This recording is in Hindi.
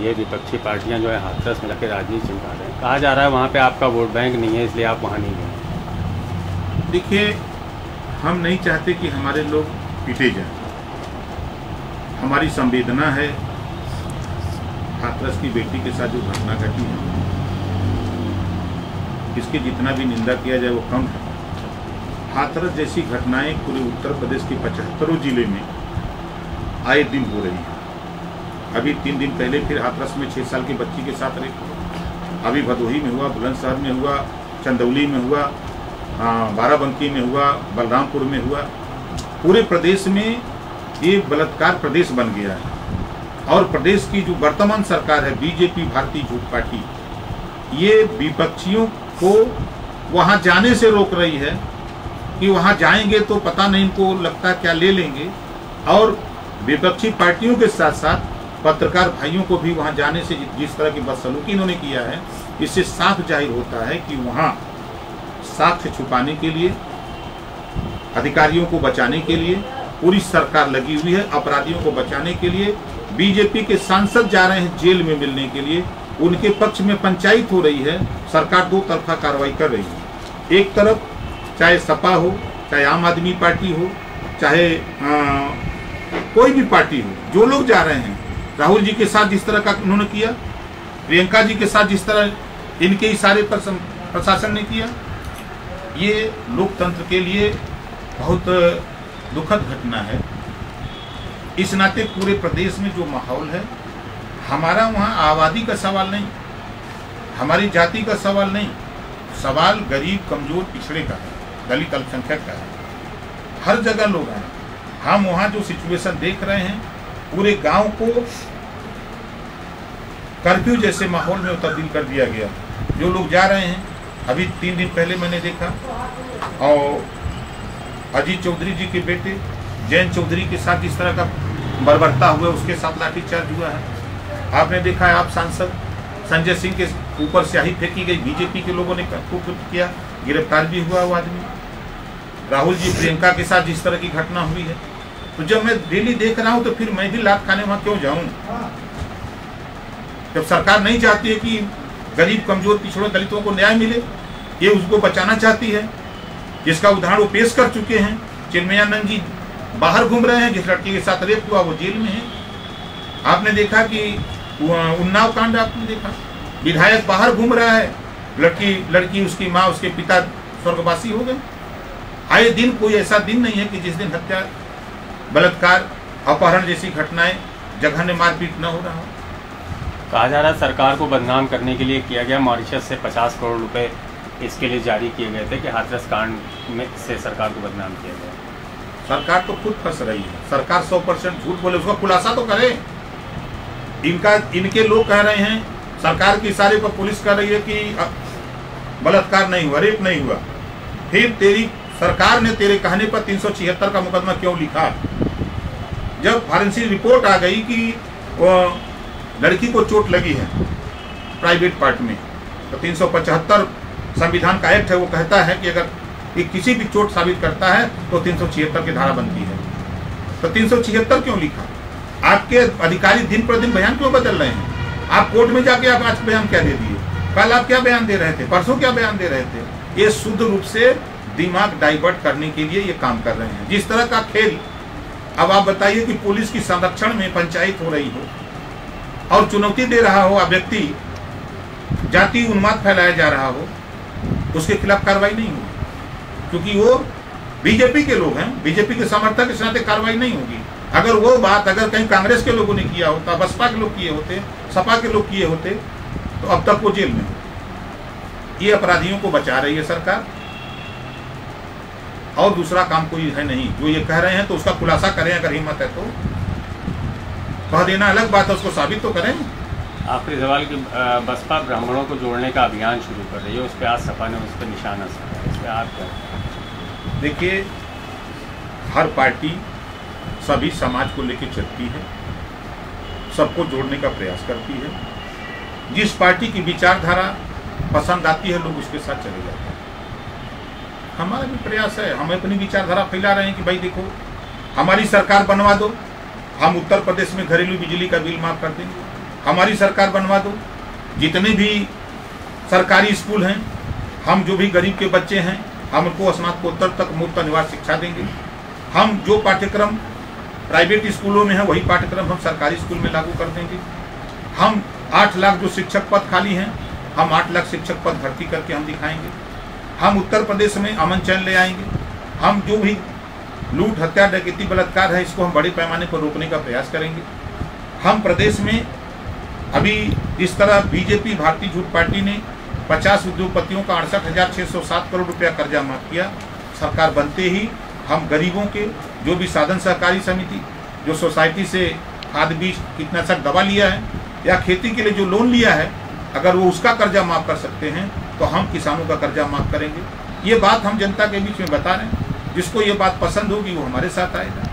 है, विपक्षी पार्टियां जो है हाथरस में जाकर राजनीति चमका रहे हैं। कहा जा रहा है वहाँ पे आपका वोट बैंक नहीं है, इसलिए आप वहाँ नहीं गए। देखिए, हम नहीं चाहते कि हमारे लोग पीटे जाएं। हमारी संवेदना है हाथरस की बेटी के साथ जो घटना घटी है, इसकी जितना भी निंदा किया जाए वो कम है। हाथरस जैसी घटनाएं पूरे उत्तर प्रदेश के 75 जिले में आए दिन हो रही है। अभी 3 दिन पहले फिर हाथरस में 6 साल की बच्ची के साथ रेप, अभी भदोही में हुआ, बुलंदशहर में हुआ, चंदौली में हुआ, बाराबंकी में हुआ, बलरामपुर में हुआ। पूरे प्रदेश में ये बलात्कार प्रदेश बन गया है। और प्रदेश की जो वर्तमान सरकार है बीजेपी भारतीय जनता पार्टी, ये विपक्षियों को वहाँ जाने से रोक रही है कि वहाँ जाएंगे तो पता नहीं इनको लगता क्या ले लेंगे। और विपक्षी पार्टियों के साथ साथ पत्रकार भाइयों को भी वहाँ जाने से जिस तरह की बदसलूकी इन्होंने किया है, इससे साफ जाहिर होता है कि वहाँ साक्ष्य छुपाने के लिए, अधिकारियों को बचाने के लिए पूरी सरकार लगी हुई है। अपराधियों को बचाने के लिए बीजेपी के सांसद जा रहे हैं जेल में मिलने के लिए, उनके पक्ष में पंचायत हो रही है। सरकार दो तरफा कार्रवाई कर रही है। एक तरफ चाहे सपा हो, चाहे आम आदमी पार्टी हो, चाहे कोई भी पार्टी हो, जो लोग जा रहे हैं, राहुल जी के साथ जिस तरह का उन्होंने किया, प्रियंका जी के साथ जिस तरह इनके इशारे पर प्रशासन ने किया, ये लोकतंत्र के लिए बहुत दुखद घटना है। इस नाते पूरे प्रदेश में जो माहौल है, हमारा वहाँ आबादी का सवाल नहीं, हमारी जाति का सवाल नहीं, सवाल गरीब, कमजोर, पिछड़े का है, दलित, अल्पसंख्यक का है। हर जगह लोग हैं। हम वहाँ जो सिचुएशन देख रहे हैं, पूरे गांव को कर्फ्यू जैसे माहौल में तब्दील कर दिया गया। जो लोग जा रहे हैं, अभी 3 दिन पहले मैंने देखा, और अजीत चौधरी जी के बेटे जयंत चौधरी के साथ जिस तरह का बर्बरता हुआ, उसके साथ लाठीचार्ज हुआ है। आपने देखा है, आप सांसद संजय सिंह के ऊपर स्याही फेंकी गई, बीजेपी के लोगों ने किया, गिरफ्तार भी हुआ वो आदमी। राहुल जी प्रियंका के साथ जिस तरह की घटना हुई है, तो जब मैं डेली देख रहा हूं तो फिर मैं भी लात खाने वहां क्यों जाऊं? जब सरकार नहीं चाहती है कि गरीब, कमजोर, पिछड़ों, दलितों को न्याय मिले, ये उसको बचाना चाहती है, जिसका उदाहरण वो पेश कर चुके हैं। चिन्मयानंद जी बाहर घूम रहे हैं, जिस लड़की के साथ रेप हुआ वो जेल में है। आपने देखा कि उन्नाव कांड, आपने देखा विधायक बाहर घूम रहा है, लड़की उसकी माँ, उसके पिता स्वर्गवासी हो गए। आए दिन कोई ऐसा दिन नहीं है कि जिस दिन हत्या, बलात्कार, अपहरण जैसी घटनाएं, जघन्य मारपीट न हो रहा हो। कहा जा रहा है सरकार को बदनाम करने के लिए किया गया, मॉरिशस से 50 करोड़ रुपए इसके लिए जारी किए गए थे कि हाथरस कांड में से सरकार को बदनाम किया गया। सरकार तो खुद फंस रही है। सरकार 100% झूठ बोले, उसका खुलासा तो करे। इनके लोग कह रहे हैं, सरकार के इशारे पर पुलिस कह रही है कि बलात्कार नहीं हुआ, रेप नहीं हुआ। फिर तेरी सरकार ने तेरे कहने पर 376 का मुकदमा क्यों लिखा? जब फॉरेंसिक रिपोर्ट आ गई कि वो लड़की को चोट लगी है प्राइवेट पार्ट में, तो 375 संविधान का एक्ट है, वो कहता है कि अगर ये किसी भी चोट साबित करता है तो 376 की धारा बनती है। तो 376 क्यों लिखा? आपके अधिकारी दिन पर दिन बयान क्यों बदल रहे हैं? आप कोर्ट में जाके आप आज बयान क्या दे दिए? कल आप क्या बयान दे रहे थे? परसों क्या बयान दे रहे थे? ये शुद्ध रूप से दिमाग डाइवर्ट करने के लिए ये काम कर रहे हैं। जिस तरह का खेल, अब आप बताइए कि पुलिस की संरक्षण में पंचायत हो रही हो और चुनौती दे रहा हो, व्यक्ति जाति उन्माद फैलाया जा रहा हो, उसके खिलाफ कार्रवाई नहीं होगी, क्योंकि वो बीजेपी के लोग हैं, बीजेपी के समर्थक, इस नाते कार्रवाई नहीं होगी। अगर वो बात अगर कहीं कांग्रेस के लोगों ने किया होता, बसपा के लोग किए होते, सपा के लोग किए होते, तो अब तक वो जेल में होते। ये अपराधियों को बचा रही है सरकार, और दूसरा काम कोई है नहीं। जो ये कह रहे हैं तो उसका खुलासा करें, अगर हिम्मत है तो। कह देना अलग बात है, उसको साबित तो करें। आखिरी सवाल कि बसपा ब्राह्मणों को जोड़ने का अभियान शुरू कर रही है, उस पर आज सपा ने उस पर निशाना साधा है, इस पर आप क्या? देखिए, हर पार्टी सभी समाज को लेकर चलती है, सबको जोड़ने का प्रयास करती है। जिस पार्टी की विचारधारा पसंद आती है, लोग उसके साथ चले जाते हैं। हमारा भी प्रयास है, हम अपनी विचारधारा फैला रहे हैं कि भाई देखो, हमारी सरकार बनवा दो, हम उत्तर प्रदेश में घरेलू बिजली का बिल माफ कर देंगे, हमारी सरकार बनवा दो। जितने भी सरकारी स्कूल हैं, हम जो भी गरीब के बच्चे हैं, हम उनको स्नातकोत्तर तक मुफ्त अनिवार्य शिक्षा देंगे। हम जो पाठ्यक्रम प्राइवेट स्कूलों में है वही पाठ्यक्रम हम सरकारी स्कूल में लागू कर देंगे। हम 8 लाख जो शिक्षक पद खाली हैं, हम 8 लाख शिक्षक पद भर्ती करके हम दिखाएंगे। हम उत्तर प्रदेश में अमन चैन ले आएंगे। हम जो भी लूट, हत्या, डकैती, बलात्कार है, इसको हम बड़े पैमाने पर रोकने का प्रयास करेंगे। हम प्रदेश में अभी जिस तरह बीजेपी भारतीय जनता पार्टी ने 50 उद्योगपतियों का 68,607 करोड़ रुपया कर्जा माफ किया, सरकार बनते ही हम गरीबों के जो भी साधन सहकारी समिति, जो सोसाइटी से खाद बीज कीटनाशक दवा लिया है या खेती के लिए जो लोन लिया है, अगर वो उसका कर्जा माफ कर सकते हैं तो हम किसानों का कर्जा माफ करेंगे। ये बात हम जनता के बीच में बता रहे हैं। जिसको ये बात पसंद होगी वो हमारे साथ आएगा।